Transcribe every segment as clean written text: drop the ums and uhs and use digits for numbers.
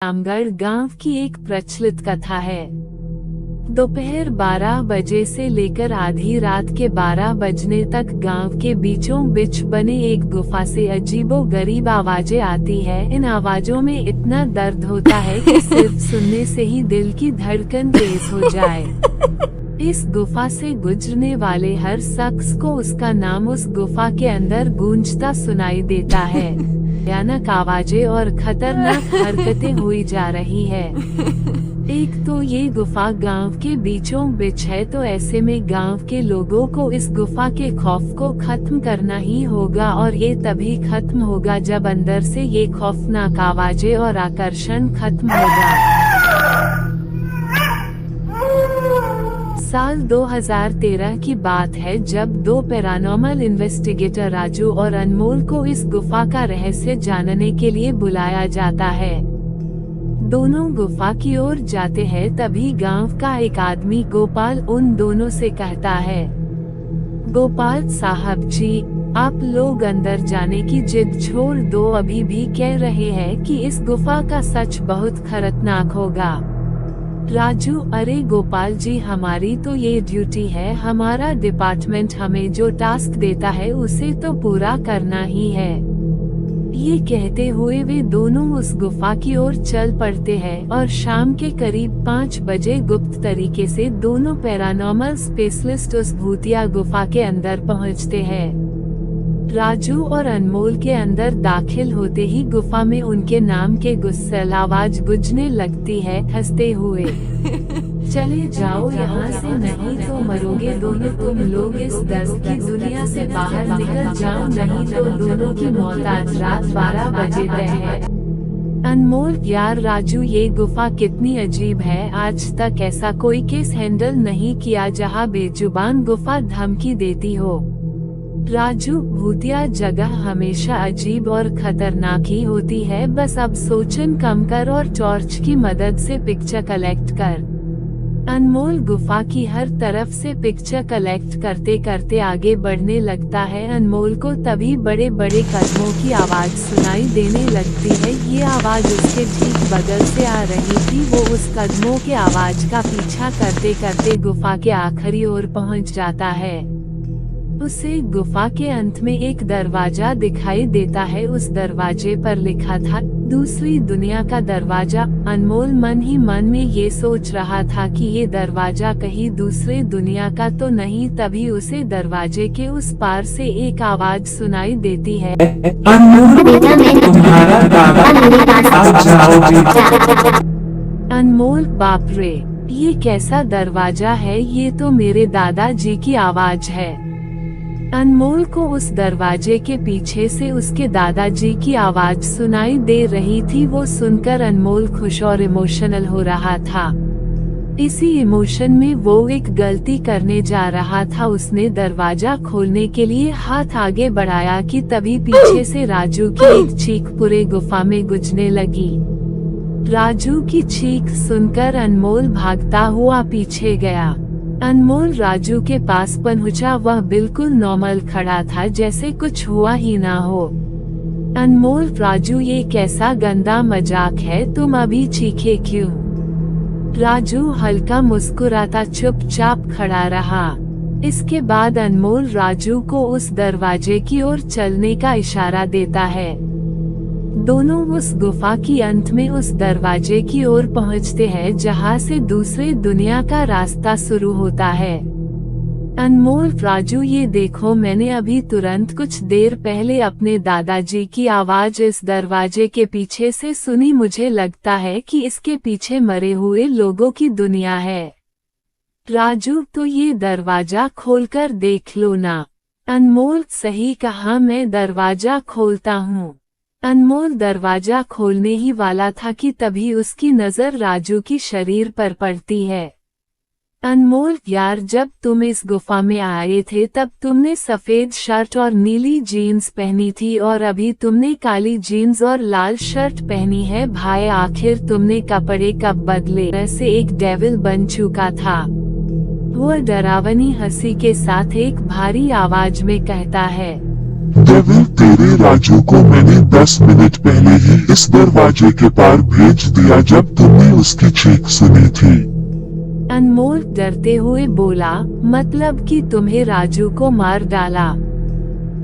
रामगढ़ गांव की एक प्रचलित कथा है। दोपहर 12 बजे से लेकर आधी रात के 12 बजने तक गांव के बीचों बीच बने एक गुफा से अजीबोगरीब आवाजें आती है। इन आवाजों में इतना दर्द होता है कि सिर्फ सुनने से ही दिल की धड़कन तेज हो जाए। इस गुफा से गुजरने वाले हर शख्स को उसका नाम उस गुफा के अंदर गूंजता सुनाई देता है। भयानक आवाजें और खतरनाक हरकतें हुई जा रही है। एक तो ये गुफा गांव के बीचों बीच है, तो ऐसे में गांव के लोगों को इस गुफा के खौफ को खत्म करना ही होगा, और ये तभी खत्म होगा जब अंदर से ये खौफनाक आवाजें और आकर्षण खत्म होगा। साल 2013 की बात है, जब दो पैरानॉर्मल इन्वेस्टिगेटर राजू और अनमोल को इस गुफा का रहस्य जानने के लिए बुलाया जाता है। दोनों गुफा की ओर जाते हैं, तभी गांव का एक आदमी गोपाल उन दोनों से कहता है, गोपाल साहब जी, आप लोग अंदर जाने की जिद छोड़ दो। अभी भी कह रहे हैं कि इस गुफा का सच बहुत खतरनाक होगा। राजू, अरे गोपाल जी, हमारी तो ये ड्यूटी है, हमारा डिपार्टमेंट हमें जो टास्क देता है उसे तो पूरा करना ही है। ये कहते हुए वे दोनों उस गुफा की ओर चल पड़ते हैं, और शाम के करीब 5 बजे गुप्त तरीके से दोनों पैरानॉर्मल स्पेशलिस्ट उस भूतिया गुफा के अंदर पहुंचते हैं। राजू और अनमोल के अंदर दाखिल होते ही गुफा में उनके नाम के गुस्सैल आवाज गूंजने लगती है, हंसते हुए, चले जाओ यहाँ से, नहीं तो मरोगे दोनों तुम लोग। इस दर्द की दुनिया से बाहर निकल जाओ, नहीं तो दोनों की मौत आज रात 12 बजे तय है। अनमोल, यार राजू, ये गुफा कितनी अजीब है, आज तक ऐसा कोई केस हैंडल नहीं किया जहाँ बेजुबान गुफा धमकी देती हो। राजू, भूतिया जगह हमेशा अजीब और खतरनाक ही होती है, बस अब सोचन कम कर और टॉर्च की मदद से पिक्चर कलेक्ट कर। अनमोल गुफा की हर तरफ से पिक्चर कलेक्ट करते करते आगे बढ़ने लगता है। अनमोल को तभी बड़े बड़े कदमों की आवाज सुनाई देने लगती है। ये आवाज उसके ठीक बगल से आ रही थी। वो उस कदमों के आवाज का पीछा करते करते गुफा के आखिरी ओर पहुंच जाता है। उसे गुफा के अंत में एक दरवाजा दिखाई देता है। उस दरवाजे पर लिखा था, दूसरी दुनिया का दरवाजा। अनमोल मन ही मन में ये सोच रहा था कि ये दरवाजा कहीं दूसरे दुनिया का तो नहीं। तभी उसे दरवाजे के उस पार से एक आवाज सुनाई देती है, अनमोल, बाप रे, ये कैसा दरवाजा है, ये तो मेरे दादाजी की आवाज है। अनमोल को उस दरवाजे के पीछे से उसके दादाजी की आवाज सुनाई दे रही थी। वो सुनकर अनमोल खुश और इमोशनल हो रहा था। इसी इमोशन में वो एक गलती करने जा रहा था। उसने दरवाजा खोलने के लिए हाथ आगे बढ़ाया कि तभी पीछे से राजू की एक चीख पूरे गुफा में गूंजने लगी। राजू की चीख सुनकर अनमोल भागता हुआ पीछे गया। अनमोल राजू के पास पहुंचा। वह बिल्कुल नॉर्मल खड़ा था, जैसे कुछ हुआ ही ना हो। अनमोल, राजू, ये कैसा गंदा मजाक है, तुम अभी चीखे क्यों? राजू हल्का मुस्कुराता चुपचाप खड़ा रहा। इसके बाद अनमोल राजू को उस दरवाजे की ओर चलने का इशारा देता है। दोनों उस गुफा की अंत में उस दरवाजे की ओर पहुंचते हैं, जहां से दूसरे दुनिया का रास्ता शुरू होता है। अनमोल, राजू, ये देखो, मैंने अभी तुरंत कुछ देर पहले अपने दादाजी की आवाज इस दरवाजे के पीछे से सुनी। मुझे लगता है कि इसके पीछे मरे हुए लोगों की दुनिया है। राजू, तो ये दरवाजा खोलकर देख लो ना। अनमोल, सही कहा, मैं दरवाजा खोलता हूँ। अनमोल दरवाजा खोलने ही वाला था कि तभी उसकी नजर राजू की शरीर पर पड़ती है। अनमोल, यार, जब तुम इस गुफा में आए थे तब तुमने सफेद शर्ट और नीली जीन्स पहनी थी, और अभी तुमने काली जीन्स और लाल शर्ट पहनी है। भाई, आखिर तुमने कपड़े कब बदले? ऐसे एक डेविल बन चुका था। वो डरावनी हंसी के साथ एक भारी आवाज में कहता है, डेविल, तेरे राजू को मैंने 10 मिनट पहले ही इस दरवाजे के पार भेज दिया जब तुमने उसकी चीख सुनी थी। अनमोल डरते हुए बोला, मतलब कि तुम्हें राजू को मार डाला?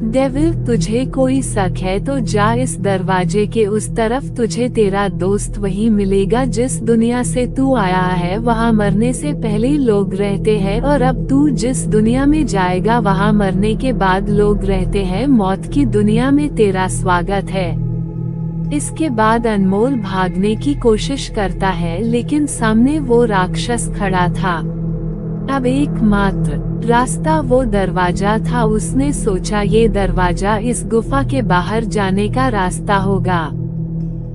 डेविल, तुझे कोई शक है तो जा इस दरवाजे के उस तरफ, तुझे तेरा दोस्त वही मिलेगा जिस दुनिया से तू आया है। वहाँ मरने से पहले लोग रहते हैं और अब तू जिस दुनिया में जाएगा वहाँ मरने के बाद लोग रहते हैं। मौत की दुनिया में तेरा स्वागत है। इसके बाद अनमोल भागने की कोशिश करता है लेकिन सामने वो राक्षस खड़ा था। अब एकमात्र रास्ता वो दरवाजा था। उसने सोचा ये दरवाजा इस गुफा के बाहर जाने का रास्ता होगा।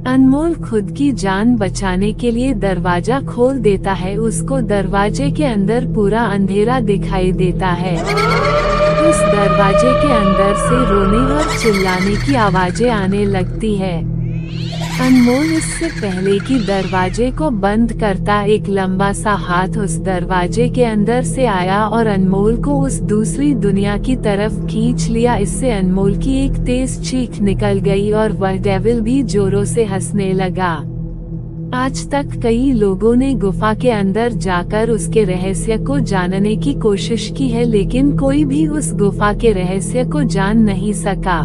अनमोल खुद की जान बचाने के लिए दरवाजा खोल देता है। उसको दरवाजे के अंदर पूरा अंधेरा दिखाई देता है। उस दरवाजे के अंदर से रोने और चिल्लाने की आवाजें आने लगती है। अनमोल इससे पहले कि दरवाजे को बंद करता, एक लंबा सा हाथ उस दरवाजे के अंदर से आया और अनमोल को उस दूसरी दुनिया की तरफ खींच लिया। इससे अनमोल की एक तेज चीख निकल गई और वह डेविल भी जोरों से हंसने लगा। आज तक कई लोगों ने गुफा के अंदर जाकर उसके रहस्य को जानने की कोशिश की है लेकिन कोई भी उस गुफा के रहस्य को जान नहीं सका।